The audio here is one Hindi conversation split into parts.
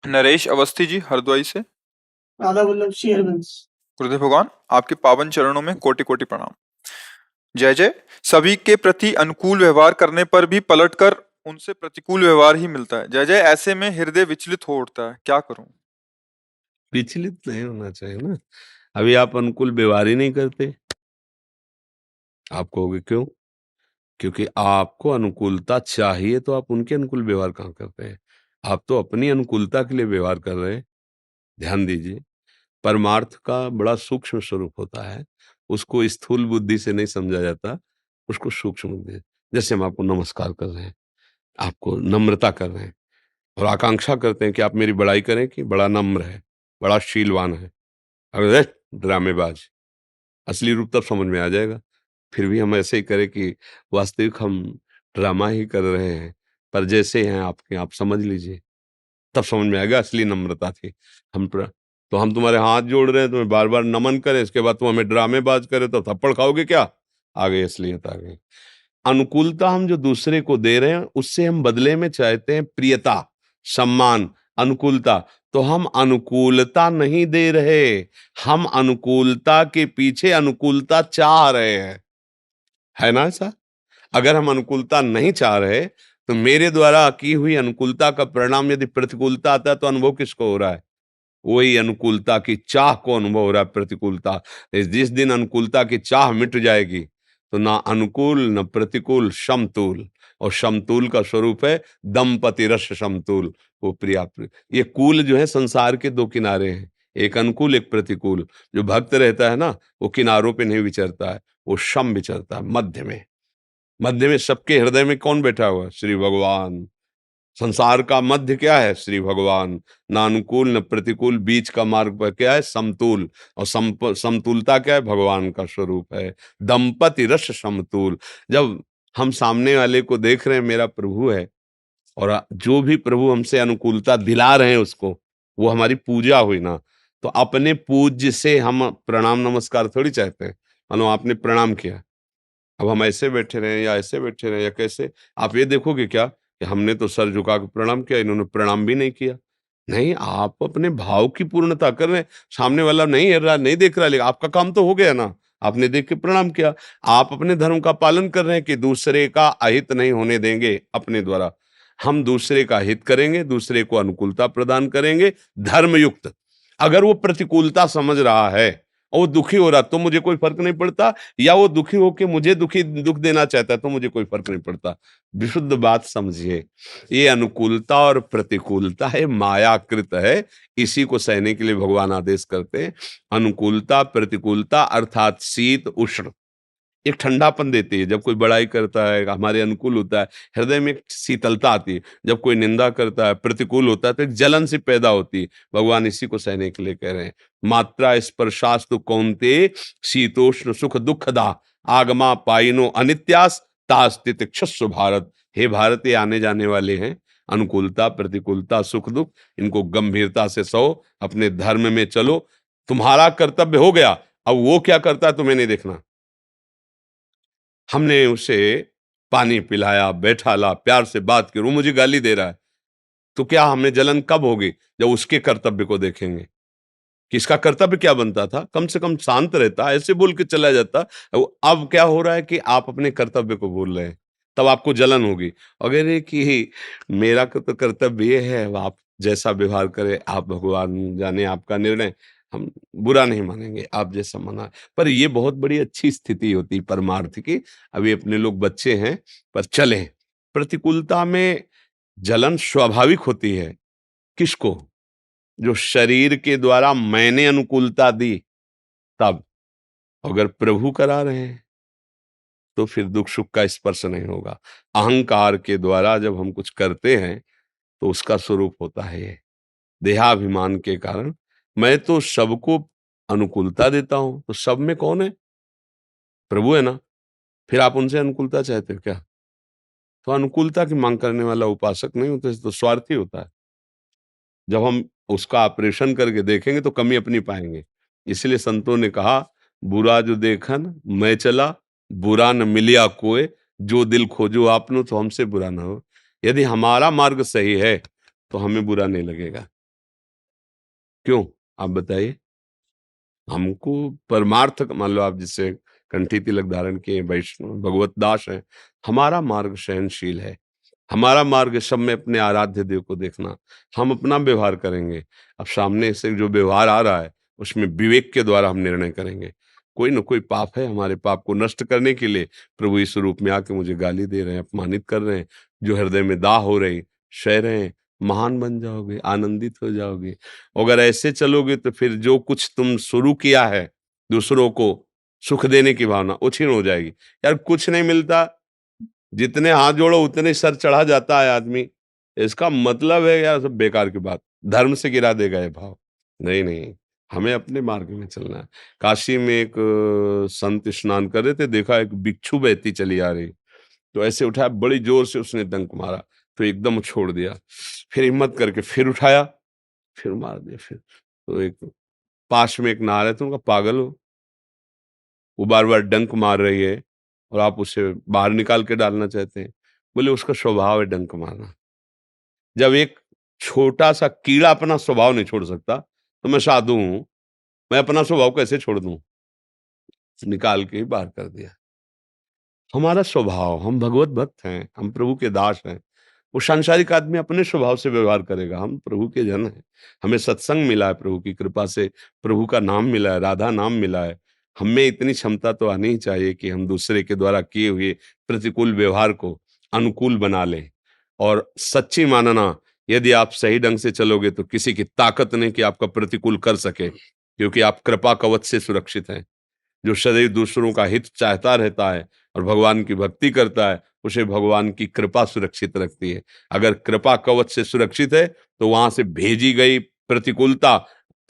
नरेश अवस्थी जी हरद्वाई से। आधा मतलब शेयरबिल्स। गुरुदेव भगवान, आपके पावन चरणों में कोटि कोटि प्रणाम। जय जय। सभी के प्रति अनुकूल व्यवहार करने पर भी पलटकर उनसे प्रतिकूल व्यवहार ही मिलता है। जय जय। ऐसे में हृदय विचलित हो उठता है, क्या करूं? विचलित नहीं होना चाहिए ना। अभी आप अनुकूल व्यवहार ही नहीं करते। आप कहोगे क्यों? क्योंकि आपको अनुकूलता चाहिए तो आप उनके अनुकूल व्यवहार कहाँ करते हैं। आप तो अपनी अनुकूलता के लिए व्यवहार कर रहे हैं। ध्यान दीजिए, परमार्थ का बड़ा सूक्ष्म स्वरूप होता है। उसको स्थूल बुद्धि से नहीं समझा जाता, उसको सूक्ष्म बुद्धि। जैसे हम आपको नमस्कार कर रहे हैं, आपको नम्रता कर रहे हैं और आकांक्षा करते हैं कि आप मेरी बड़ाई करें कि बड़ा नम्र है, बड़ा शीलवान है। अरे ड्रामेबाज, असली रूप तब समझ में आ जाएगा। फिर भी हम ऐसे ही करें कि वास्तविक हम ड्रामा ही कर रहे हैं, पर जैसे हैं आपके, आप समझ लीजिए, तब समझ में आएगा असली नम्रता थी। तो हम तुम्हारे हाथ जोड़ रहे हैं, तुम्हें बार बार नमन करें, इसके बाद तुम हमें ड्रामेबाज करे तो थप्पड़ खाओगे क्या? आ गई असलियत, आ गई। अनुकूलता हम जो दूसरे को दे रहे हैं, उससे हम बदले में चाहते हैं प्रियता, सम्मान, अनुकूलता। तो हम अनुकूलता नहीं दे रहे, हम अनुकूलता के पीछे अनुकूलता चाह रहे हैं। है ना ऐसा? अगर हम अनुकूलता नहीं चाह रहे, तो मेरे द्वारा की हुई अनुकूलता का परिणाम यदि प्रतिकूलता आता है, तो अनुभव किसको हो रहा है? वही अनुकूलता की चाह को अनुभव हो रहा है, प्रतिकूलता। जिस दिन अनुकूलता की चाह मिट जाएगी, तो ना अनुकूल न प्रतिकूल, समतूल। और समतूल का स्वरूप है दंपति रस समतूल। वो प्रिया ये कूल जो है संसार के दो किनारे हैं, एक अनुकूल एक प्रतिकूल। जो भक्त रहता है ना, वो किनारों पे नहीं विचरता है, वो सम विचरता है, मध्य में। मध्य में सबके हृदय में कौन बैठा हुआ है? श्री भगवान। संसार का मध्य क्या है? श्री भगवान। ना अनुकूल न प्रतिकूल, बीच का मार्ग पर क्या है? समतूल। और समतूलता क्या है? भगवान का स्वरूप है, दंपति रस समतूल। जब हम सामने वाले को देख रहे हैं मेरा प्रभु है, और जो भी प्रभु हमसे अनुकूलता दिला रहे हैं उसको, वो हमारी पूजा हुई ना। तो अपने पूज्य से हम प्रणाम नमस्कार थोड़ी चाहते हैं। मानो आपने प्रणाम किया, अब हम ऐसे बैठे रहे या ऐसे बैठे रहे या कैसे, आप ये देखोगे क्या कि हमने तो सर झुका के प्रणाम किया, इन्होंने प्रणाम भी नहीं किया? नहीं, आप अपने भाव की पूर्णता कर रहे हैं। सामने वाला नहीं हिल रहा, नहीं देख रहा, लेकिन आपका काम तो हो गया ना, आपने देख के प्रणाम किया। आप अपने धर्म का पालन कर रहे हैं कि दूसरे का अहित नहीं होने देंगे अपने द्वारा। हम दूसरे का हित करेंगे, दूसरे को अनुकूलता प्रदान करेंगे धर्मयुक्त। अगर वो प्रतिकूलता समझ रहा है और वो दुखी हो रहा, तो मुझे कोई फर्क नहीं पड़ता। या वो दुखी होके मुझे दुख देना चाहता है, तो मुझे कोई फर्क नहीं पड़ता। विशुद्ध बात समझिए, ये अनुकूलता और प्रतिकूलता है, मायाकृत है। इसी को सहने के लिए भगवान आदेश करते हैं। अनुकूलता प्रतिकूलता अर्थात शीत उष्ण एक ठंडापन देती है। जब कोई बड़ाई करता है, हमारे अनुकूल होता है, हृदय में एक शीतलता आती है। जब कोई निंदा करता है, प्रतिकूल होता है, तो एक जलन सी पैदा होती है। भगवान इसी को सहने के लिए कह रहे हैं। मात्रा स्पर्शास्तु कौन्ते शीतोष्ण सुख दुखदा आगमा पाइनो अनित्यास तास्तित क्षस्व भारत। हे भारत, ये आने जाने वाले हैं। अनुकूलता प्रतिकूलता सुख दुख, इनको गंभीरता से सहो, अपने धर्म में चलो। तुम्हारा कर्तव्य हो गया, अब वो क्या करता है तुम्हें नहीं देखना। हमने उसे पानी पिलाया, बैठाला, प्यार से बात की, वो मुझे गाली दे रहा है, तो क्या हमें जलन कब होगी? जब उसके कर्तव्य को देखेंगे कि इसका कर्तव्य क्या बनता था। कम से कम शांत रहता, ऐसे बोल के चला जाता। अब क्या हो रहा है कि आप अपने कर्तव्य को भूल रहे हैं, तब आपको जलन होगी। अगर ये कि मेरा तो कर्तव्य ये है, अब आप जैसा व्यवहार करें, आप भगवान जाने, आपका निर्णय, हम बुरा नहीं मानेंगे, आप जैसा माना। पर ये बहुत बड़ी अच्छी स्थिति होती है परमार्थ की। अभी अपने लोग बच्चे हैं, पर चले। प्रतिकूलता में जलन स्वाभाविक होती है। किसको? जो शरीर के द्वारा मैंने अनुकूलता दी, तब। अगर प्रभु करा रहे हैं, तो फिर दुख सुख का स्पर्श नहीं होगा। अहंकार के द्वारा जब हम कुछ करते हैं, तो उसका स्वरूप होता है ये देहाभिमान के कारण। मैं तो सबको अनुकूलता देता हूं, तो सब में कौन है? प्रभु है ना। फिर आप उनसे अनुकूलता चाहते हो क्या? तो अनुकूलता की मांग करने वाला उपासक नहीं होता, तो स्वार्थी होता है। जब हम उसका ऑपरेशन करके देखेंगे, तो कमी अपनी पाएंगे। इसलिए संतों ने कहा, बुरा जो देखन मैं चला, बुरा न मिलिया कोय, जो दिल खोजो आपनो, तो हमसे बुरा ना हो। यदि हमारा मार्ग सही है, तो हमें बुरा नहीं लगेगा। क्यों? आप बताइए? हमको परमार्थ मान लो, आप जिससे कंठी तिलक धारण किए वैष्णव भगवत दास हैं, हमारा मार्ग सहनशील है, हमारा मार्ग सब में अपने आराध्य देव को देखना, हम अपना व्यवहार करेंगे। अब सामने से जो व्यवहार आ रहा है उसमें विवेक के द्वारा हम निर्णय करेंगे। कोई न कोई पाप है, हमारे पाप को नष्ट करने के लिए प्रभु इस रूप में आके मुझे गाली दे रहे हैं, अपमानित कर रहे हैं, जो हृदय में दाह हो रही, सह रहे हैं। महान बन जाओगे, आनंदित हो जाओगे। अगर ऐसे चलोगे तो फिर जो कुछ तुम शुरू किया है दूसरों को सुख देने की भावना, वो क्षीण हो जाएगी। यार कुछ नहीं मिलता, जितने हाथ जोड़ो उतने सर चढ़ा जाता है आदमी। इसका मतलब है यार सब बेकार की बात, धर्म से गिरा देगा ये भाव। नहीं नहीं, हमें अपने मार्ग में चलना है। काशी में एक संत स्नान कर रहे थे, देखा एक बिच्छू बहती चली आ रही, तो ऐसे उठाया, बड़ी जोर से उसने डंक मारा, तो एकदम छोड़ दिया। फिर हिम्मत करके फिर उठाया, फिर मार दिया। फिर तो एक पास में एक नहा रहे थे, उनका पागल हो, वो बार बार डंक मार रही है और आप उसे बाहर निकाल के डालना चाहते हैं। बोले उसका स्वभाव है डंक मारना। जब एक छोटा सा कीड़ा अपना स्वभाव नहीं छोड़ सकता, तो मैं साधु हूं, मैं अपना स्वभाव कैसे छोड़ दूं? निकाल के ही बाहर कर दिया। हमारा स्वभाव, हम भगवत भक्त हैं, हम प्रभु के दास हैं। वो सांसारिक आदमी अपने स्वभाव से व्यवहार करेगा, हम प्रभु के जन हैं। हमें सत्संग मिला है प्रभु की कृपा से, प्रभु का नाम मिला है, राधा नाम मिला है। हम में इतनी क्षमता तो आनी ही चाहिए कि हम दूसरे के द्वारा किए हुए प्रतिकूल व्यवहार को अनुकूल बना लें। और सच्ची मानना, यदि आप सही ढंग से चलोगे तो किसी की ताकत नहीं कि आपका प्रतिकूल कर सके, क्योंकि आप कृपा कवच से सुरक्षित हैं। जो सदैव दूसरों का हित चाहता रहता है और भगवान की भक्ति करता है, उसे भगवान की कृपा सुरक्षित रखती है। अगर कृपा कवच से सुरक्षित है तो वहां से भेजी गई प्रतिकूलता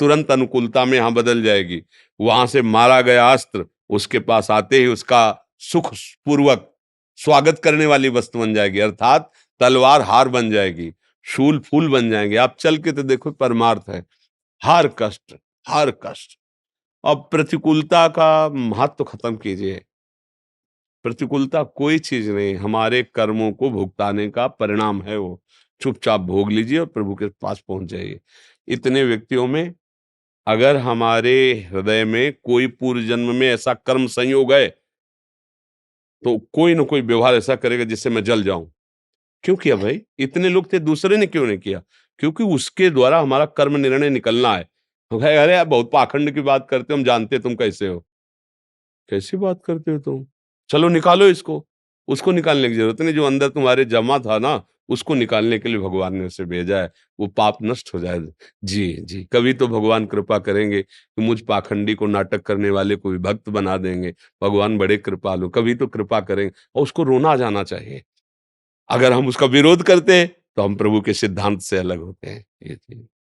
तुरंत अनुकूलता में यहां बदल जाएगी। वहां से मारा गया अस्त्र उसके पास आते ही उसका सुख पूर्वक स्वागत करने वाली वस्तु बन जाएगी, अर्थात तलवार हार बन जाएगी, शूल फूल बन जाएंगे। आप चल के तो देखो, परमार्थ है। हर कष्ट, हर कष्ट। अब प्रतिकूलता का महत्व खत्म कीजिए। प्रतिकूलता कोई चीज नहीं, हमारे कर्मों को भुगताने का परिणाम है वो। चुपचाप भोग लीजिए और प्रभु के पास पहुंच जाइए। इतने व्यक्तियों में अगर हमारे हृदय में कोई पूर्व जन्म में ऐसा कर्म संयोग है, तो कोई ना कोई व्यवहार ऐसा करेगा जिससे मैं जल जाऊं। क्यों किया भाई? इतने लोग थे, दूसरे ने क्यों नहीं किया? क्योंकि उसके द्वारा हमारा कर्म निर्णय निकलना है। तो कहे, अरे यार बहुत पाखंड की बात करते हो, हम जानते हैं तुम कैसे हो। कैसी बात करते हो तुम? चलो निकालो इसको। उसको निकालने की जरूरत नहीं, जो अंदर तुम्हारे जमा था ना, उसको निकालने के लिए भगवान ने उसे भेजा है। वो पाप नष्ट हो जाए। जी जी, कभी तो भगवान कृपा करेंगे कि मुझ पाखंडी को, नाटक करने वाले को भी भक्त बना देंगे। भगवान बड़े कृपालु, कभी तो कृपा करेंगे और उसको रोना जाना चाहिए। अगर हम उसका विरोध करते हैं तो हम प्रभु के सिद्धांत से अलग होते हैं। ये चीज